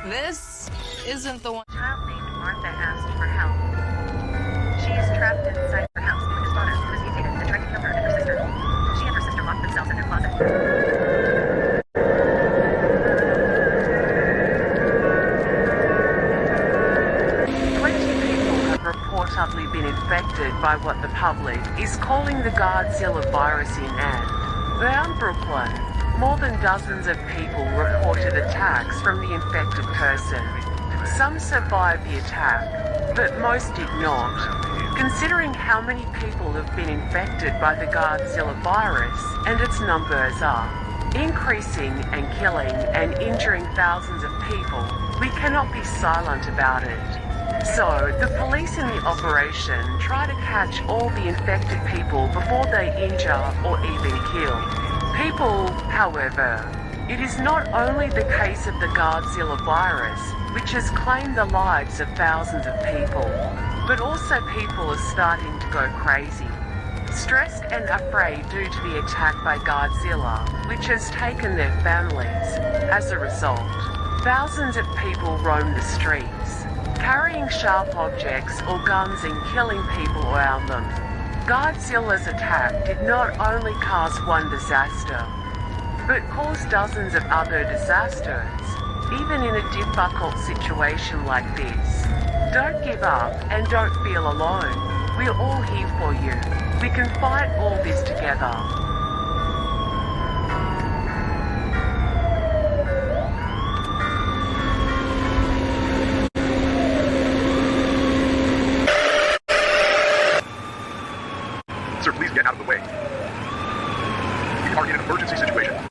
This isn't the one. A child named Martha asked for help. She is trapped inside her house with his father, who is mutated and tried to kill her and her sister. She and her sister locked themselves in their closet. Reportedly been infected by what the public is calling the Godzilla virus in and around Brooklyn. More than dozens of people reported attacks from the infected person. Some survived the attack, but most did not. Considering how many people have been infected by the Godzilla virus, and its numbers are increasing and killing and injuring thousands of people, we cannot be silent about it. So, the police in the operation try to catch all the infected people before they injure or even kill. People, however, it is not only the case of the Godzilla virus, which has claimed the lives of thousands of people, but also people are starting to go crazy. Stressed and afraid due to the attack by Godzilla, which has taken their families. As a result, thousands of people roam the streets, carrying sharp objects or guns and killing people around them. Godzilla's attack did not only cause one disaster, but caused dozens of other disasters. Even in a difficult situation like this, don't give up and don't feel alone. We're all here for you. We can fight all this together. Sir, please get out of the way. We are in an emergency situation.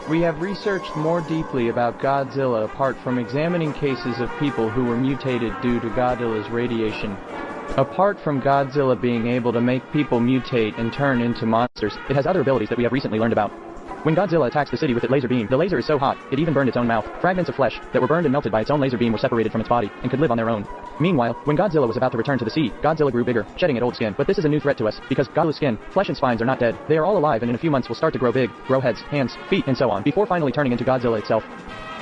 We have researched more deeply about Godzilla apart from examining cases of people who were mutated due to Godzilla's radiation. Apart from Godzilla being able to make people mutate and turn into monsters, it has other abilities that we have recently learned about. When Godzilla attacks the city with its laser beam, the laser is so hot, it even burned its own mouth. Fragments of flesh that were burned and melted by its own laser beam were separated from its body, and could live on their own. Meanwhile, when Godzilla was about to return to the sea, Godzilla grew bigger, shedding its old skin. But this is a new threat to us, because Godzilla's skin, flesh and spines are not dead. They are all alive and in a few months will start to grow big, grow heads, hands, feet, and so on, before finally turning into Godzilla itself.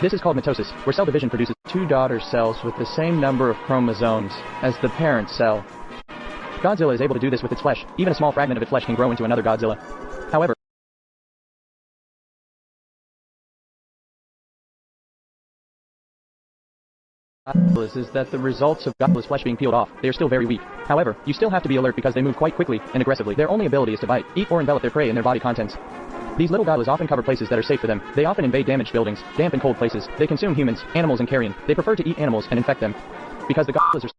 This is called mitosis, where cell division produces two daughter cells with the same number of chromosomes as the parent cell. Godzilla is able to do this with its flesh. Even a small fragment of its flesh can grow into another Godzilla. However, Godzillas is that the results of Godzilla's flesh being peeled off, they are still very weak. However, you still have to be alert because they move quite quickly and aggressively. Their only ability is to bite, eat, or envelop their prey in their body contents. These little Godzillas often cover places that are safe for them. They often invade damaged buildings, damp and cold places. They consume humans, animals, and carrion. They prefer to eat animals and infect them. Because the Godzillas are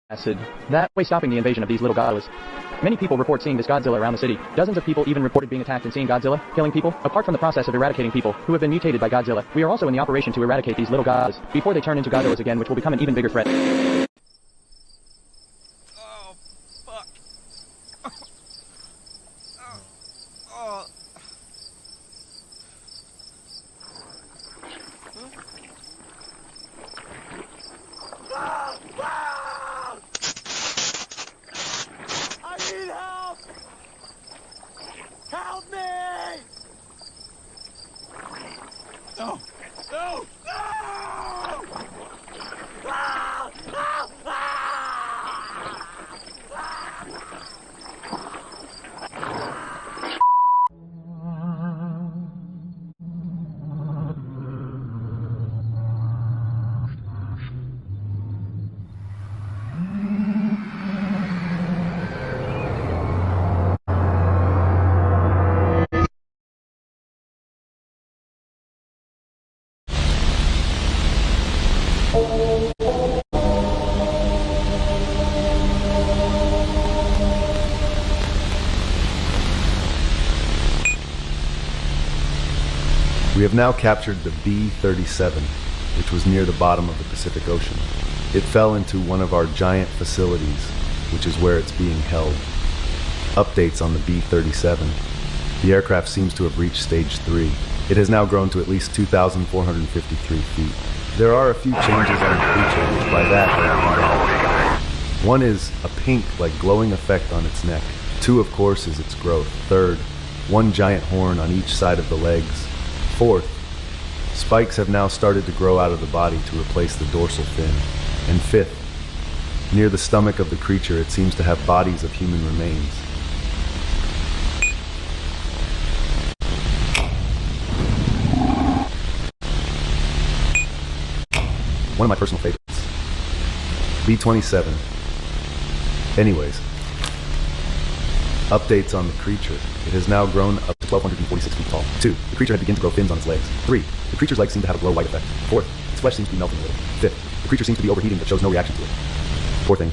acid. That way stopping the invasion of these little Godzillas. Many people report seeing this Godzilla around the city. Dozens of people even reported being attacked and seeing Godzilla killing people. Apart from the process of eradicating people who have been mutated by Godzilla, we are also in the operation to eradicate these little Godzillas before they turn into Godzillas again, which will become an even bigger threat. Oh, fuck. Oh. I need help! Help me! No! No! No! Ah! Ah! We have now captured the B-37, which was near the bottom of the Pacific Ocean. It fell into one of our giant facilities, which is where it's being held. Updates on the B-37. The aircraft seems to have reached stage 3. It has now grown to at least 2,453 feet. There are a few changes on the creature, which by that I mean. One is a pink, like glowing effect on its neck. 2, of course, is its growth. 3rd, one giant horn on each side of the legs. 4th, spikes have now started to grow out of the body to replace the dorsal fin. And 5th, near the stomach of the creature it seems to have bodies of human remains. One of my personal favorites. B-27. Anyways, updates on the creature. It has now grown up to 1,246 feet tall. 2, the creature had begun to grow fins on its legs. 3, the creature's legs seem to have a glow white effect. 4th, its flesh seems to be melting a little. 5th, the creature seems to be overheating but shows no reaction to it. 4th thing.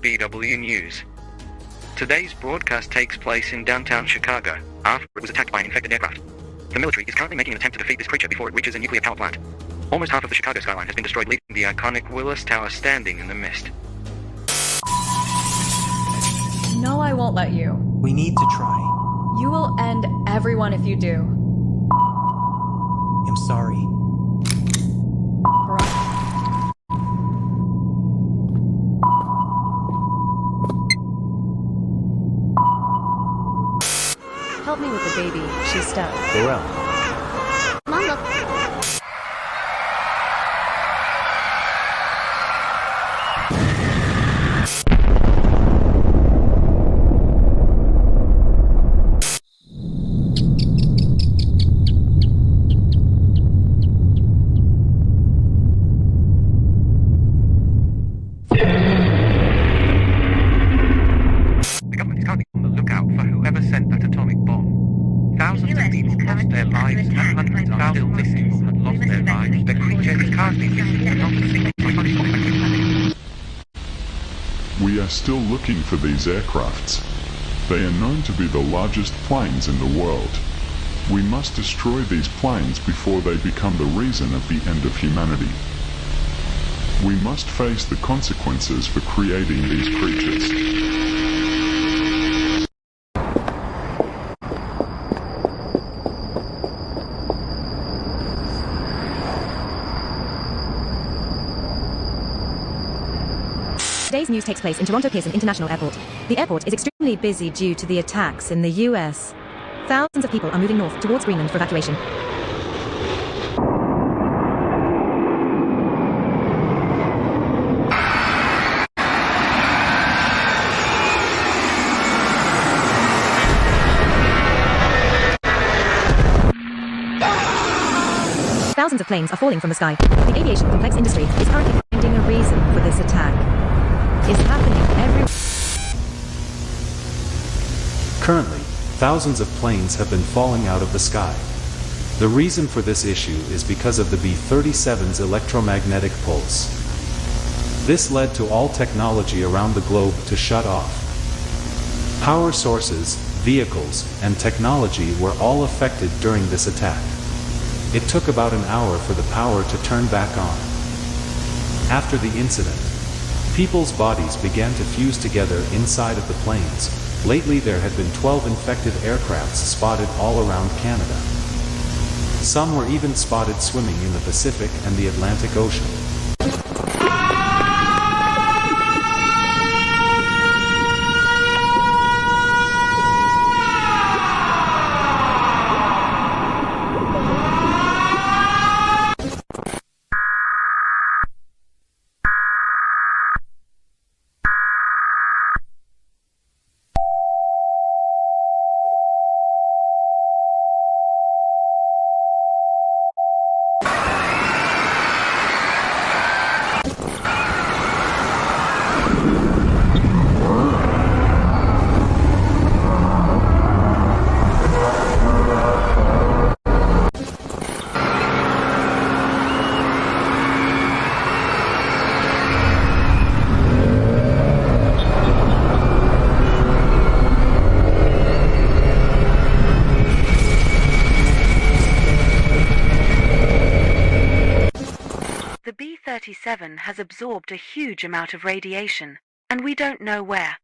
BW News. Today's broadcast takes place in downtown Chicago, after it was attacked by an infected aircraft. The military is currently making an attempt to defeat this creature before it reaches a nuclear power plant. Almost half of the Chicago skyline has been destroyed, leaving the iconic Willis Tower standing in the mist. No, I won't let you. We need to try. You will end everyone if you do. I'm sorry. Help me with the baby. She's stuck. Burrell. Mom, look. The government is currently on the lookout for whoever sent that atomic bomb. Thousands of people lost their lives and hundreds are still missing or had lost their lives. The creature is currently missing and not a single. We are still looking for these aircrafts. They are known to be the largest planes in the world. We must destroy these planes before they become the reason of the end of humanity. We must face the consequences for creating these creatures. Today's news takes place in Toronto Pearson International Airport. The airport is extremely busy due to the attacks in the US. Thousands of people are moving north towards Greenland for evacuation. Thousands of planes are falling from the sky. The aviation complex industry is currently finding a reason for this attack. It's happening every... Currently, thousands of planes have been falling out of the sky. The reason for this issue is because of the B-37's electromagnetic pulse. This led to all technology around the globe to shut off. Power sources, vehicles, and technology were all affected during this attack. It took about an hour for the power to turn back on. After the incident, people's bodies began to fuse together inside of the planes. Lately there had been 12 infected aircrafts spotted all around Canada. Some were even spotted swimming in the Pacific and the Atlantic Ocean. The B-37 has absorbed a huge amount of radiation, and we don't know where.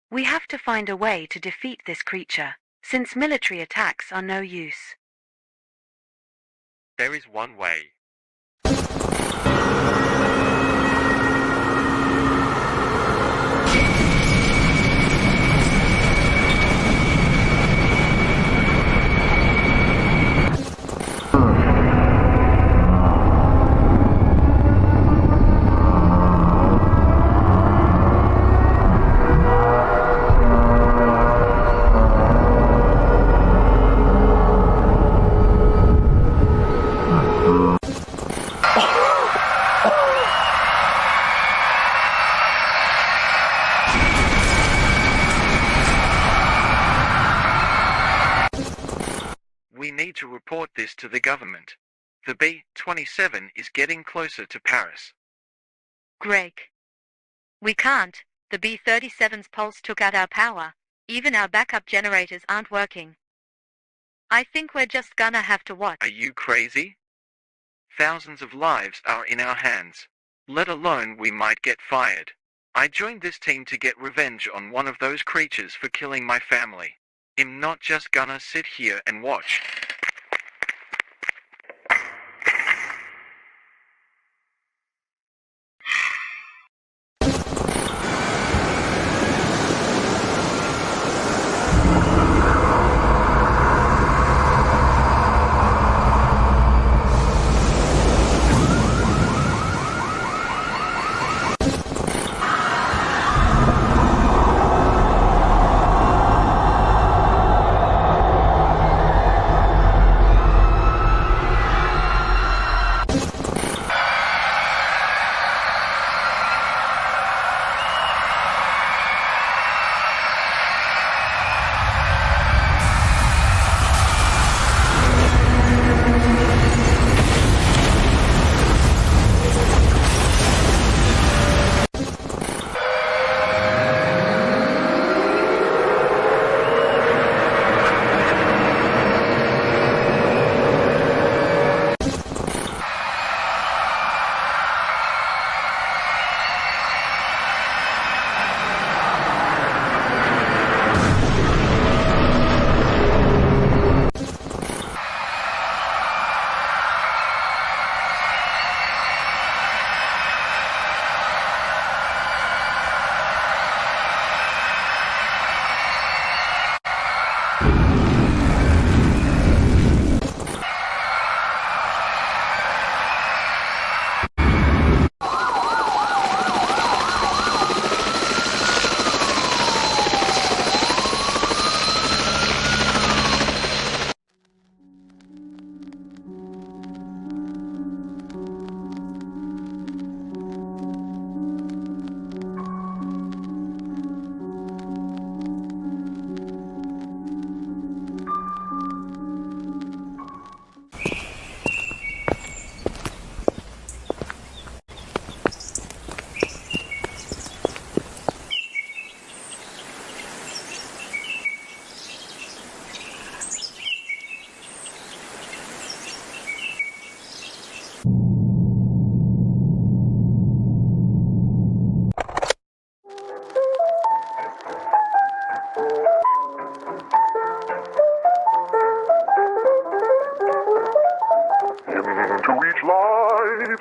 We have to find a way to defeat this creature, since military attacks are no use. There is one way. We need to report this to the government. The B-27 is getting closer to Paris. Greg, we can't. The B-37's pulse took out our power. Even our backup generators aren't working. I think we're just gonna have to watch. Are you crazy? Thousands of lives are in our hands. Let alone we might get fired. I joined this team to get revenge on one of those creatures for killing my family. I'm not just gonna sit here and watch.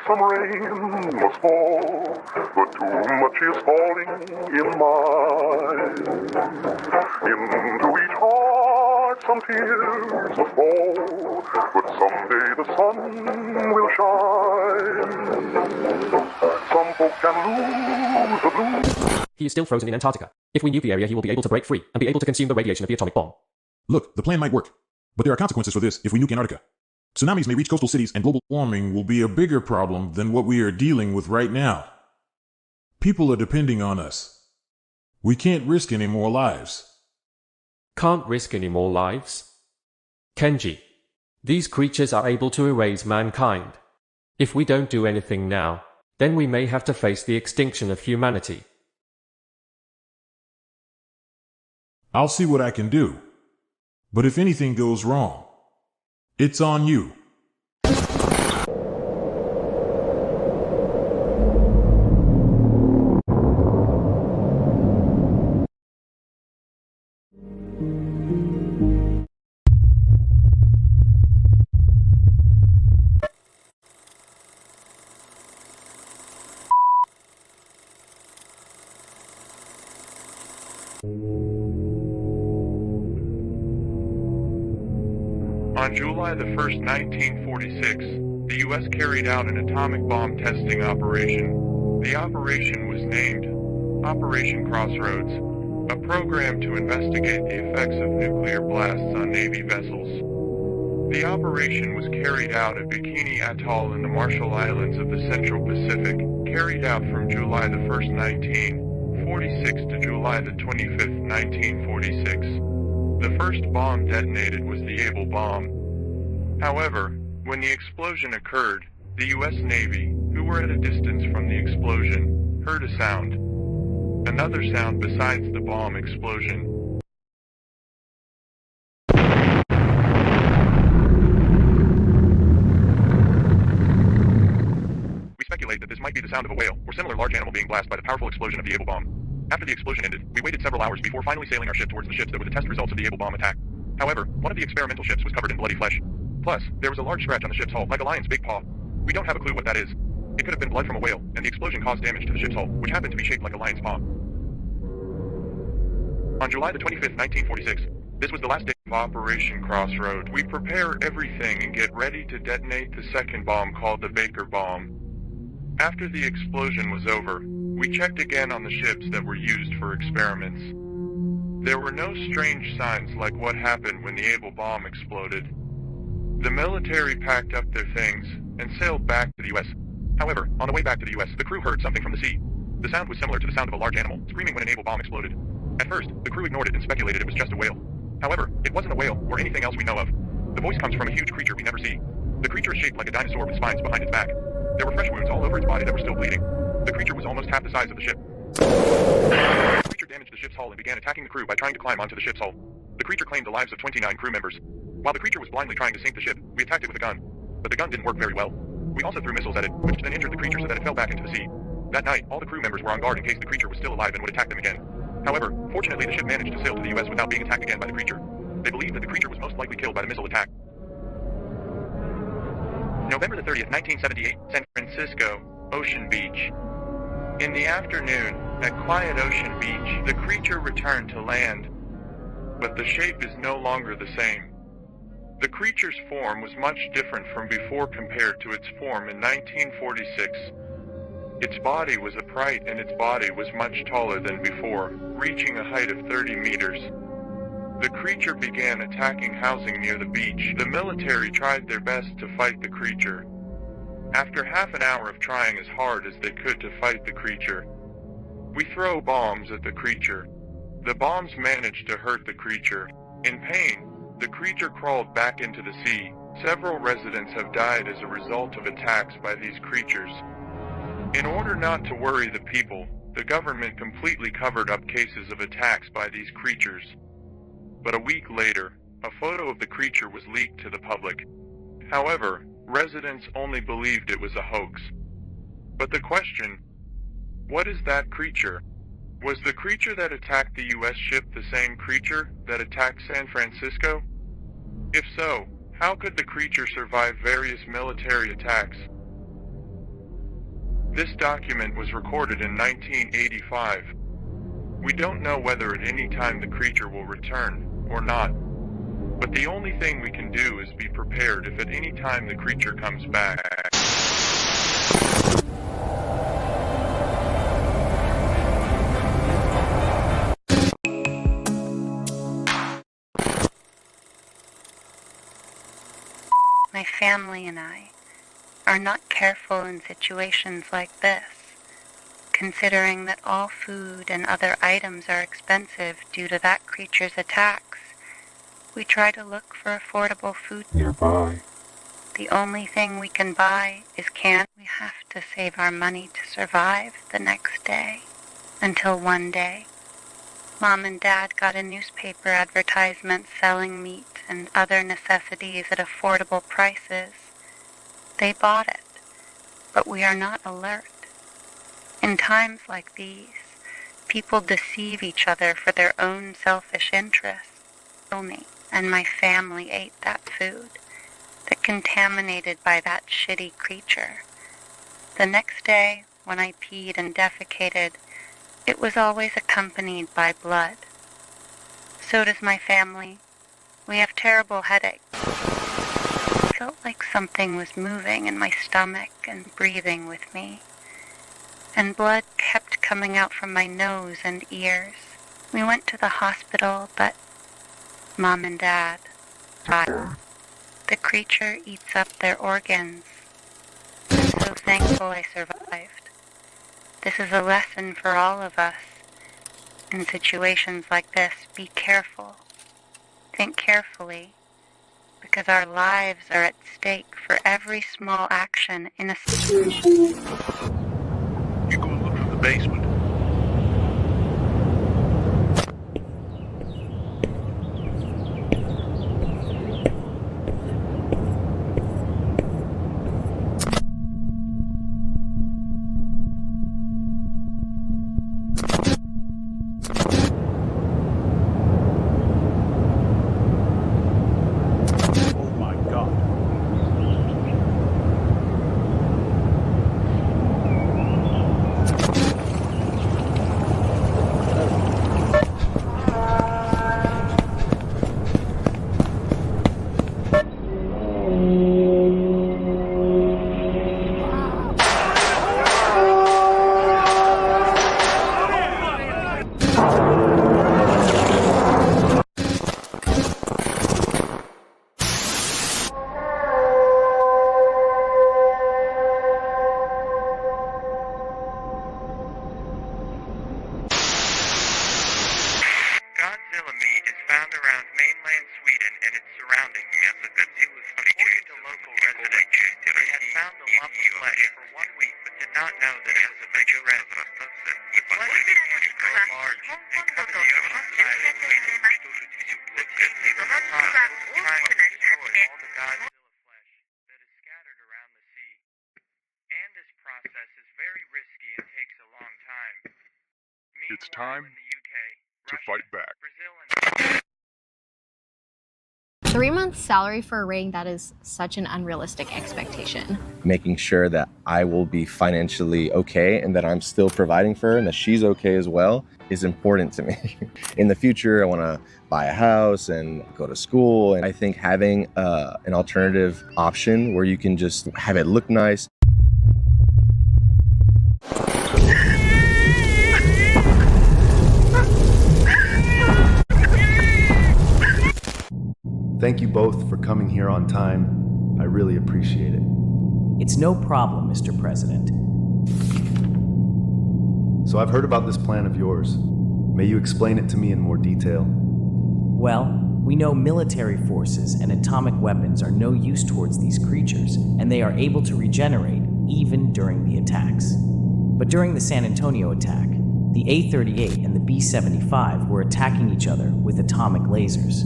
Some rain must fall, but too much is falling in mine. Into each heart some tears must fall, but someday the sun will shine. Some folk can lose the blues. He is still frozen in Antarctica. If we nuke the area, he will be able to break free and be able to consume the radiation of the atomic bomb. Look, the plan might work, but there are consequences for this if we nuke Antarctica. Tsunamis may reach coastal cities, and global warming will be a bigger problem than what we are dealing with right now. People are depending on us. We can't risk any more lives. Can't risk any more lives? Kenji, these creatures are able to erase mankind. If we don't do anything now, then we may have to face the extinction of humanity. I'll see what I can do. But if anything goes wrong, it's on you. On July the 1st, 1946, the U.S. carried out an atomic bomb testing operation. The operation was named Operation Crossroads, a program to investigate the effects of nuclear blasts on Navy vessels. The operation was carried out at Bikini Atoll in the Marshall Islands of the Central Pacific, carried out from July the 1st, 1946 to July the 25th, 1946. The first bomb detonated was the Able bomb. However, when the explosion occurred, the U.S. Navy, who were at a distance from the explosion, heard a sound. Another sound besides the bomb explosion. We speculate that this might be the sound of a whale or similar large animal being blasted by the powerful explosion of the Able bomb. After the explosion ended, we waited several hours before finally sailing our ship towards the ships that were the test results of the Able bomb attack. However, one of the experimental ships was covered in bloody flesh. Plus, there was a large scratch on the ship's hull, like a lion's big paw. We don't have a clue what that is. It could have been blood from a whale, and the explosion caused damage to the ship's hull, which happened to be shaped like a lion's paw. On July the 25th, 1946, this was the last day of Operation Crossroad. We prepare everything and get ready to detonate the second bomb called the Baker bomb. After the explosion was over, we checked again on the ships that were used for experiments. There were no strange signs like what happened when the Able bomb exploded. The military packed up their things and sailed back to the U.S. However, on the way back to the U.S., the crew heard something from the sea. The sound was similar to the sound of a large animal screaming when an Able bomb exploded. At first, the crew ignored it and speculated it was just a whale. However, it wasn't a whale or anything else we know of. The voice comes from a huge creature we never see. The creature is shaped like a dinosaur with spines behind its back. There were fresh wounds all over its body that were still bleeding. The creature was almost half the size of the ship. The creature damaged the ship's hull and began attacking the crew by trying to climb onto the ship's hull. The creature claimed the lives of 29 crew members. While the creature was blindly trying to sink the ship, we attacked it with a gun. But the gun didn't work very well. We also threw missiles at it, which then injured the creature so that it fell back into the sea. That night, all the crew members were on guard in case the creature was still alive and would attack them again. However, fortunately the ship managed to sail to the U.S. without being attacked again by the creature. They believed that the creature was most likely killed by the missile attack. November the 30th, 1978, San Francisco, Ocean Beach. In the afternoon, at quiet Ocean Beach, the creature returned to land, but the shape is no longer the same. The creature's form was much different from before compared to its form in 1946. Its body was upright and its body was much taller than before, reaching a height of 30 meters. The creature began attacking housing near the beach. The military tried their best to fight the creature. After half an hour of trying as hard as they could to fight the creature, we throw bombs at the creature. The bombs managed to hurt the creature. In pain, the creature crawled back into the sea. Several residents have died as a result of attacks by these creatures. In order not to worry the people, the government completely covered up cases of attacks by these creatures. But a week later, a photo of the creature was leaked to the public. However, residents only believed it was a hoax. But the question, what is that creature? Was the creature that attacked the U.S. ship the same creature that attacked San Francisco? If so, how could the creature survive various military attacks? This document was recorded in 1985. We don't know whether at any time the creature will return or not. But the only thing we can do is be prepared if at any time the creature comes back. My family and I are not careful in situations like this, considering that all food and other items are expensive due to that creature's attacks. We try to look for affordable food nearby. The only thing we can buy is canned. We have to save our money to survive the next day. Until one day, Mom and Dad got a newspaper advertisement selling meat and other necessities at affordable prices. They bought it, but we are not alert. In times like these, people deceive each other for their own selfish interests. Me and my family ate that food, that contaminated by that shitty creature. The next day, when I peed and defecated, it was always accompanied by blood. So does my family. We have terrible headaches. I felt like something was moving in my stomach and breathing with me. And blood kept coming out from my nose and ears. We went to the hospital, but Mom and Dad died. The creature eats up their organs. I'm so thankful I survived. This is a lesson for all of us. In situations like this, be careful. Think carefully, because our lives are at stake for every small action in a situation. You go and look into the basement. It's time to fight back. 3 months salary for a ring, that is such an unrealistic expectation. Making sure that I will be financially okay and that I'm still providing for her and that she's okay as well is important to me. In the future, I want to buy a house and go to school. And I think having an alternative option where you can just have it look nice. Thank you both for coming here on time. I really appreciate it. It's no problem, Mr. President. So I've heard about this plan of yours. May you explain it to me in more detail? Well, we know military forces and atomic weapons are no use towards these creatures, and they are able to regenerate even during the attacks. But during the San Antonio attack, the A-38 and the B-75 were attacking each other with atomic lasers.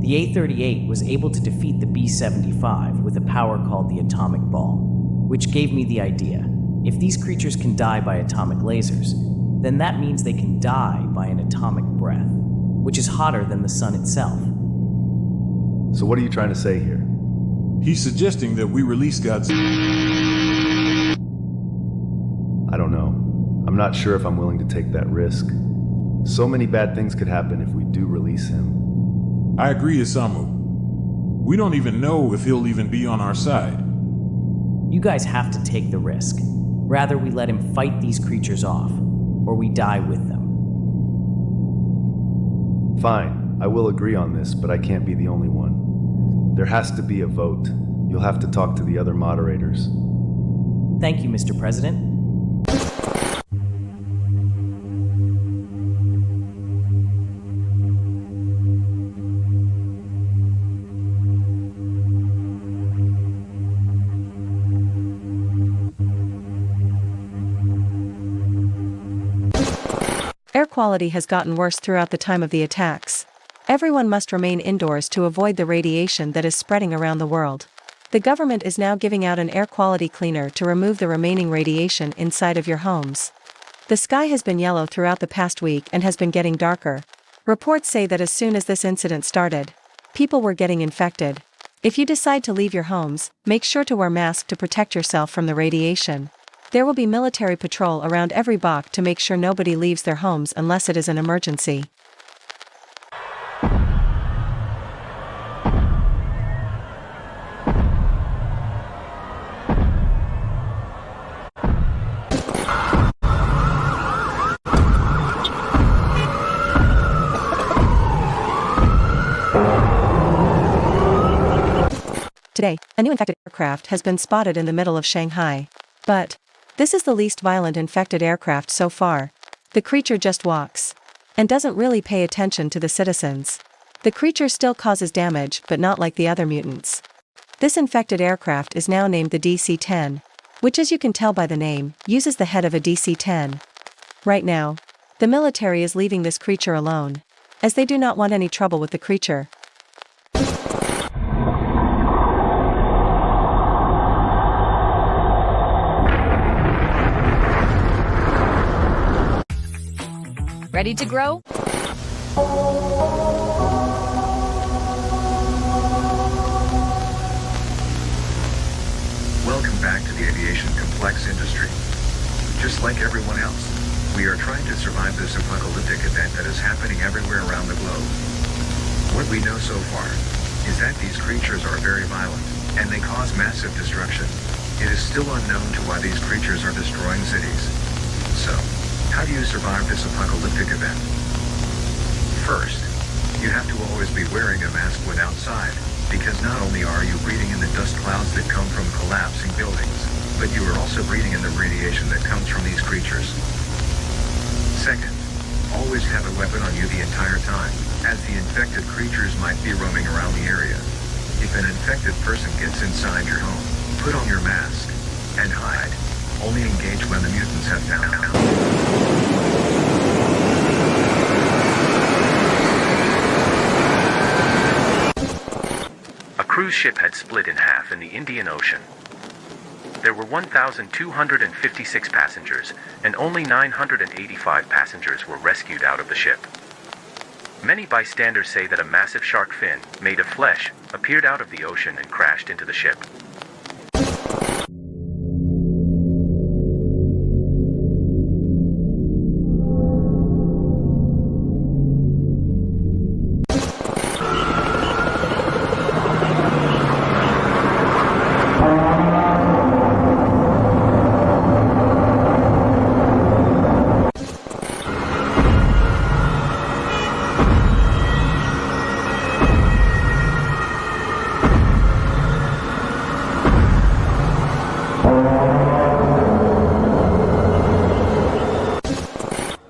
The A-38 was able to defeat the B-75 with a power called the atomic ball, which gave me the idea. If these creatures can die by atomic lasers, then that means they can die by an atomic breath, which is hotter than the sun itself. So what are you trying to say here? He's suggesting that we release Godzilla. I don't know. I'm not sure if I'm willing to take that risk. So many bad things could happen if we do release him. I agree, Isamu. We don't even know if he'll even be on our side. You guys have to take the risk. Rather, we let him fight these creatures off, or we die with them. Fine, I will agree on this, but I can't be the only one. There has to be a vote. You'll have to talk to the other moderators. Thank you, Mr. President. Air quality has gotten worse throughout the time of the attacks. Everyone must remain indoors to avoid the radiation that is spreading around the world. The government is now giving out an air quality cleaner to remove the remaining radiation inside of your homes. The sky has been yellow throughout the past week and has been getting darker. Reports say that as soon as this incident started, people were getting infected. If you decide to leave your homes, make sure to wear masks to protect yourself from the radiation. There will be military patrol around every block to make sure nobody leaves their homes unless it is an emergency. Today, a new infected aircraft has been spotted in the middle of Shanghai. But this is the least violent infected aircraft so far. The creature just walks and doesn't really pay attention to the citizens. The creature still causes damage, but not like the other mutants. This infected aircraft is now named the DC-10, which, as you can tell by the name, uses the head of a DC-10. Right now, the military is leaving this creature alone, as they do not want any trouble with the creature. Ready to grow? Welcome back to the aviation complex industry. Just like everyone else, we are trying to survive this apocalyptic event that is happening everywhere around the globe. What we know so far is that these creatures are very violent, and they cause massive destruction. It is still unknown to why these creatures are destroying cities. So, how do you survive this apocalyptic event? First, you have to always be wearing a mask when outside, because not only are you breathing in the dust clouds that come from collapsing buildings, but you are also breathing in the radiation that comes from these creatures. Second, always have a weapon on you the entire time, as the infected creatures might be roaming around the area. If an infected person gets inside your home, put on your mask and hide. Only engage when the mutants have found. A cruise ship had split in half in the Indian Ocean. There were 1,256 passengers, and only 985 passengers were rescued out of the ship. Many bystanders say that a massive shark fin, made of flesh, appeared out of the ocean and crashed into the ship.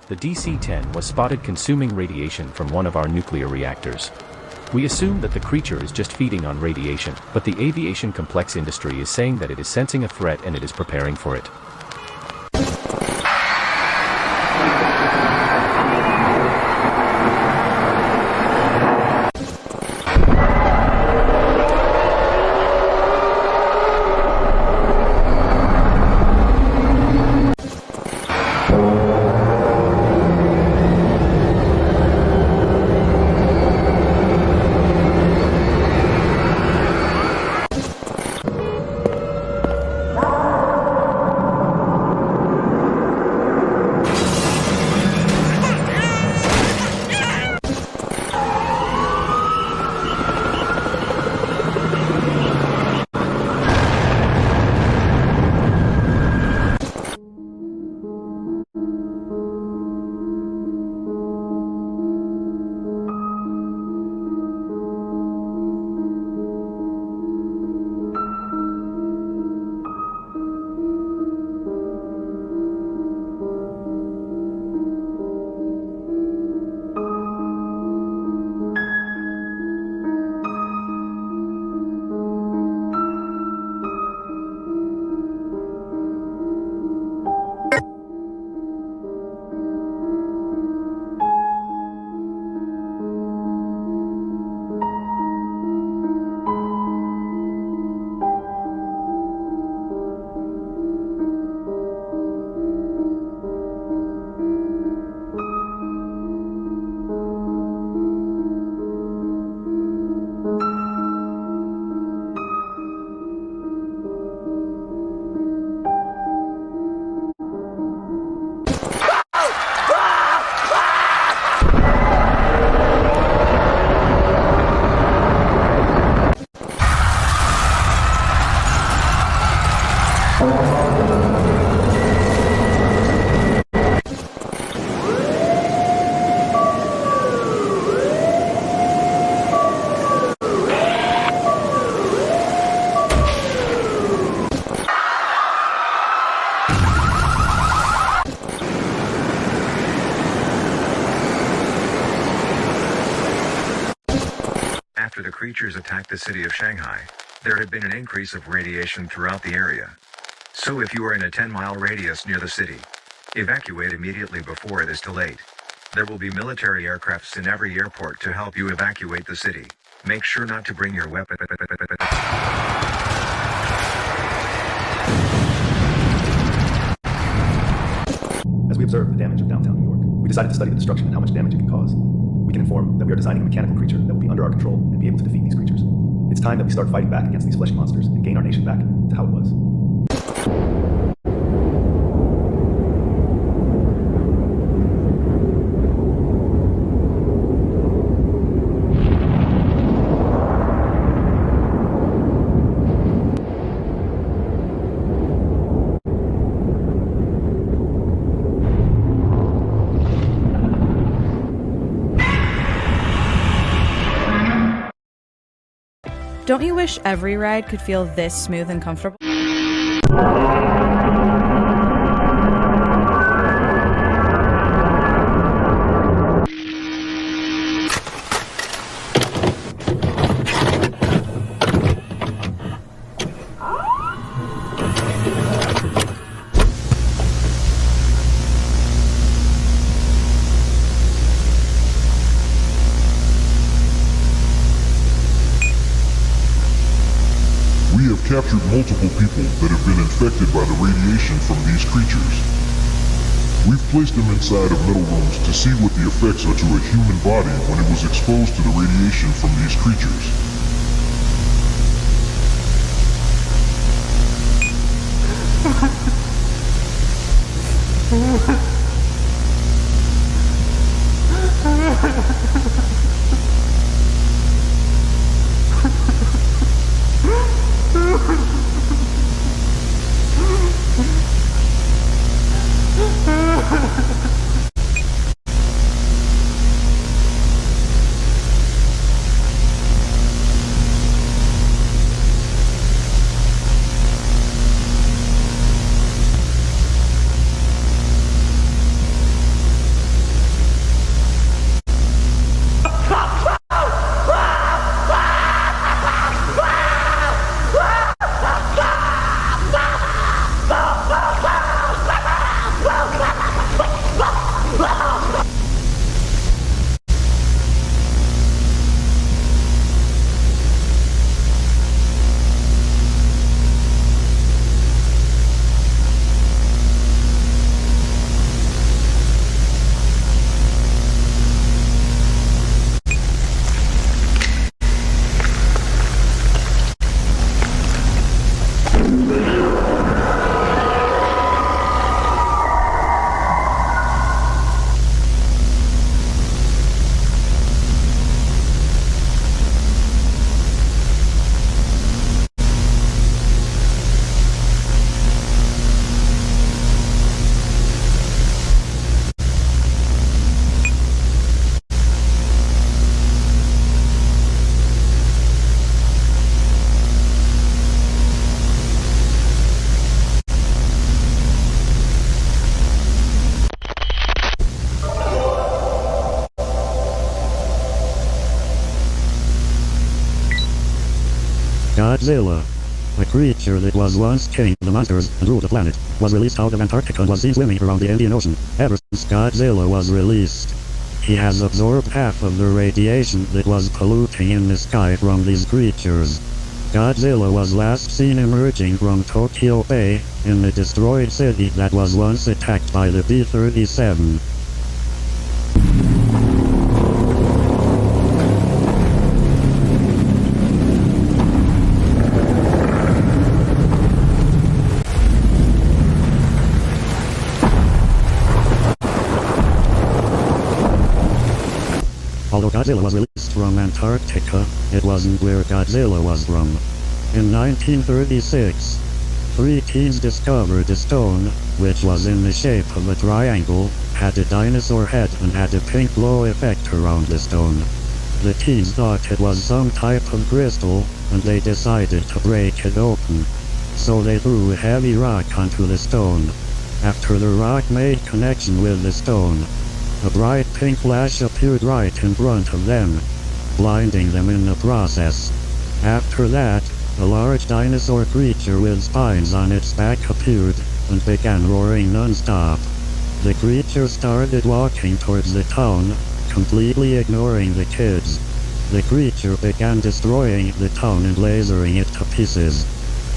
The DC-10 was spotted consuming radiation from one of our nuclear reactors. We assume that the creature is just feeding on radiation, but the aviation complex industry is saying that it is sensing a threat and it is preparing for it. After the creatures attacked the city of Shanghai, there had been an increase of radiation throughout the area. So if you are in a 10-mile radius near the city, evacuate immediately before it is too late. There will be military aircrafts in every airport to help you evacuate the city. Make sure not to bring your weapon. As we observe the damage of downtown New York, we decided to study the destruction and how much damage it can cause. We can inform that we are designing a mechanical creature that will be under our control and be able to defeat these creatures. It's time that we start fighting back against these fleshy monsters and gain our nation back to how it was. Don't you wish every ride could feel this smooth and comfortable? captured multiple people that have been infected by the radiation from these creatures. We've placed them inside of metal rooms to see what the effects are to a human body when it was exposed to the radiation from these creatures. Godzilla, a creature that was once king of the monsters and ruled the planet, was released out of Antarctica and was seen swimming around the Indian Ocean. Ever since Godzilla was released, he has absorbed half of the radiation that was polluting in the sky from these creatures. Godzilla was last seen emerging from Tokyo Bay in the destroyed city that was once attacked by the B-37. Although Godzilla was released from Antarctica, it wasn't where Godzilla was from. In 1936, 3 teens discovered a stone, which was in the shape of a triangle, had a dinosaur head and had a pink glow effect around the stone. The teens thought it was some type of crystal, and they decided to break it open. So they threw a heavy rock onto the stone. After the rock made connection with the stone, a bright pink flash appeared right in front of them, blinding them in the process. After that, a large dinosaur creature with spines on its back appeared, and began roaring non-stop. The creature started walking towards the town, completely ignoring the kids. The creature began destroying the town and lasering it to pieces.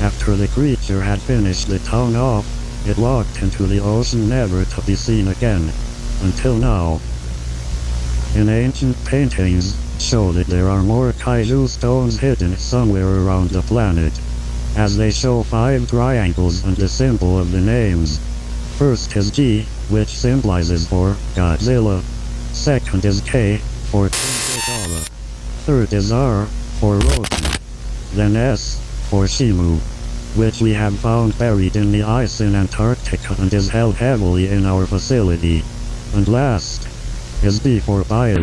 After the creature had finished the town off, it walked into the ocean never to be seen again. Until now. In ancient paintings, show that there are more kaiju stones hidden somewhere around the planet, as they show 5 triangles and the symbol of the names. First is G, which symbolizes for Godzilla. Second is K, for King Ghidorah. Third is R, for Rodan. Then S, for Shimu, which we have found buried in the ice in Antarctica and is held heavily in our facility. And last is B for Bio.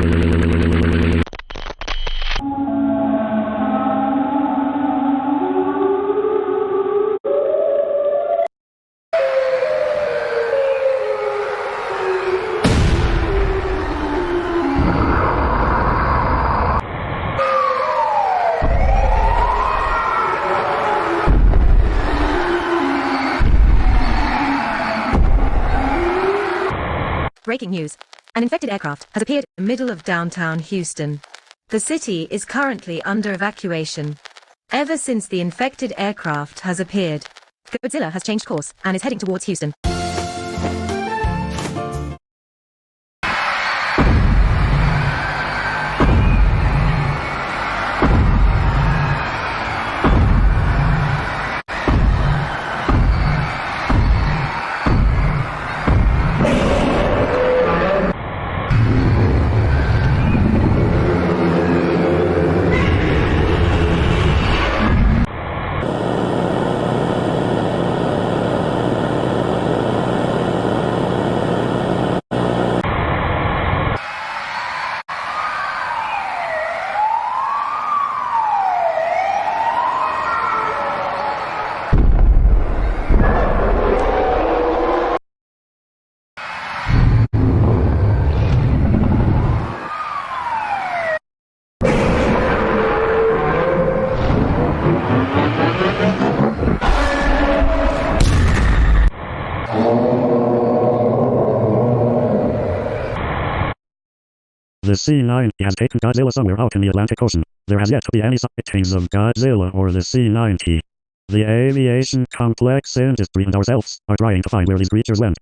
Breaking news. An infected aircraft has appeared in the middle of downtown Houston. The city is currently under evacuation. ever since the infected aircraft has appeared. Godzilla has changed course and is heading towards Houston. The C-90 has taken Godzilla somewhere out in the Atlantic Ocean. There has yet to be any sightings of Godzilla or the C-90. The aviation complex industry and ourselves are trying to find where these creatures went.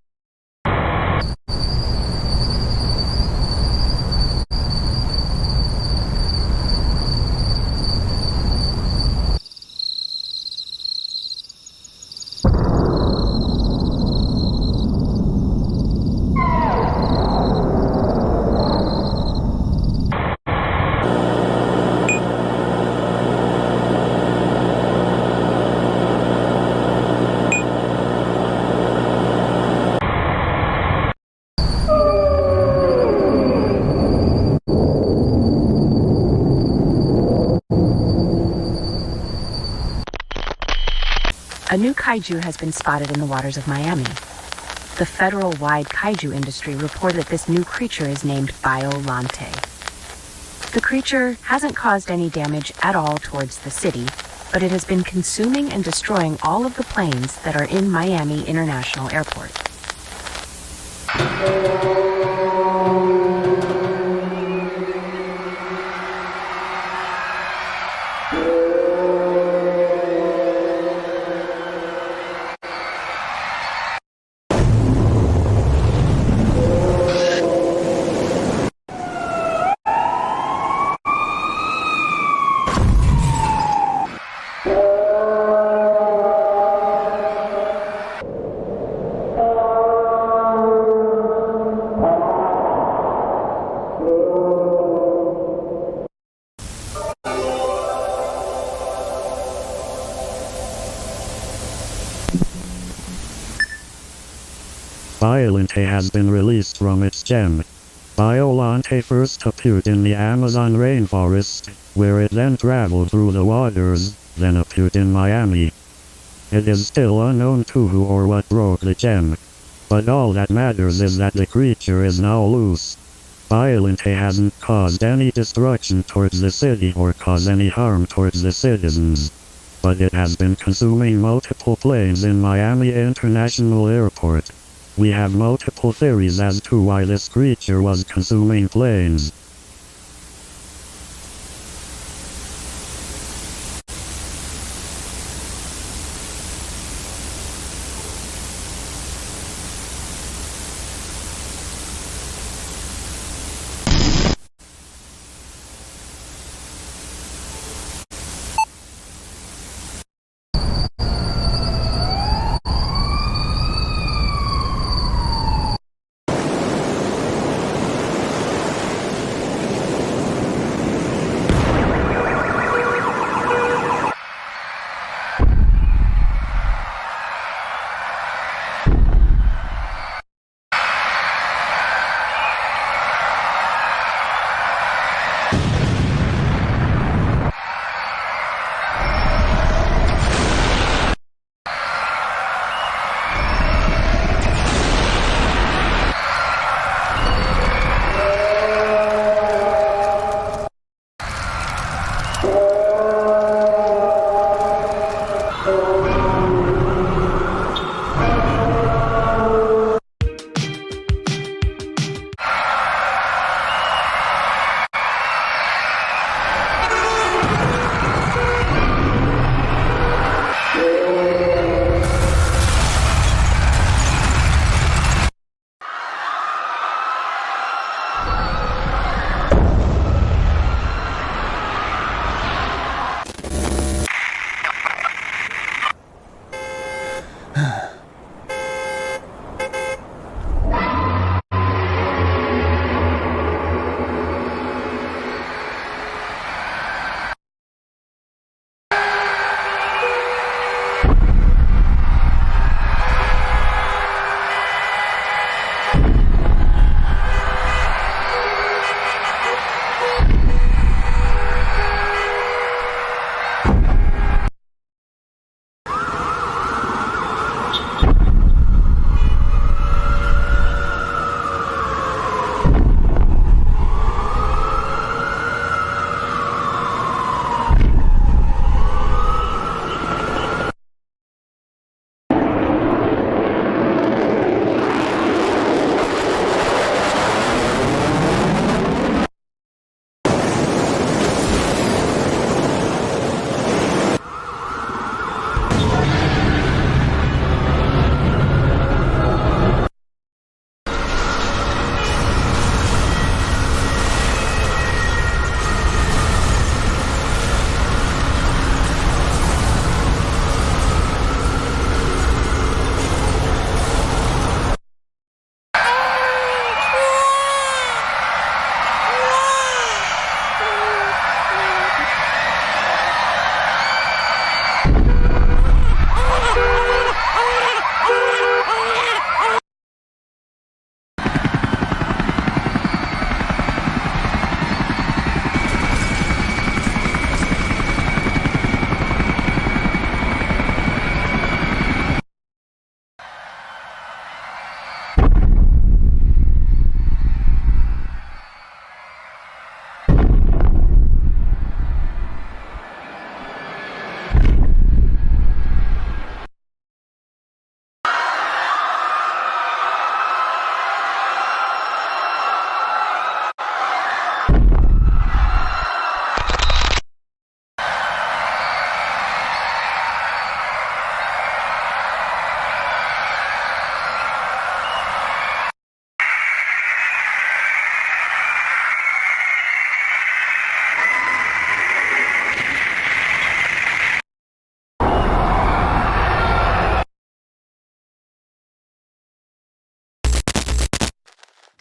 A new kaiju has been spotted in the waters of Miami. The federal-wide kaiju industry reported that this new creature is named Biolante. The creature hasn't caused any damage at all towards the city, but it has been consuming and destroying all of the planes that are in Miami International Airport. Biolante has been released from its gem. Biolante first appeared in the Amazon rainforest, where it then traveled through the waters, then appeared in Miami. It is still unknown to who or what broke the gem, but all that matters is that the creature is now loose. Biolante hasn't caused any destruction towards the city or caused any harm towards the citizens, but it has been consuming multiple planes in Miami International Airport. We have multiple theories as to why this creature was consuming planes.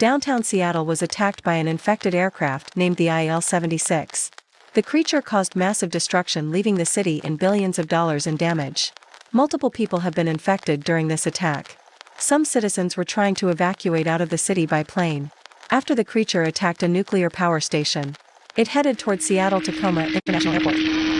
Downtown Seattle was attacked by an infected aircraft named the IL-76. The creature caused massive destruction, leaving the city in billions of dollars in damage. Multiple people have been infected during this attack. Some citizens were trying to evacuate out of the city by plane. After the creature attacked a nuclear power station, it headed toward Seattle-Tacoma International Airport.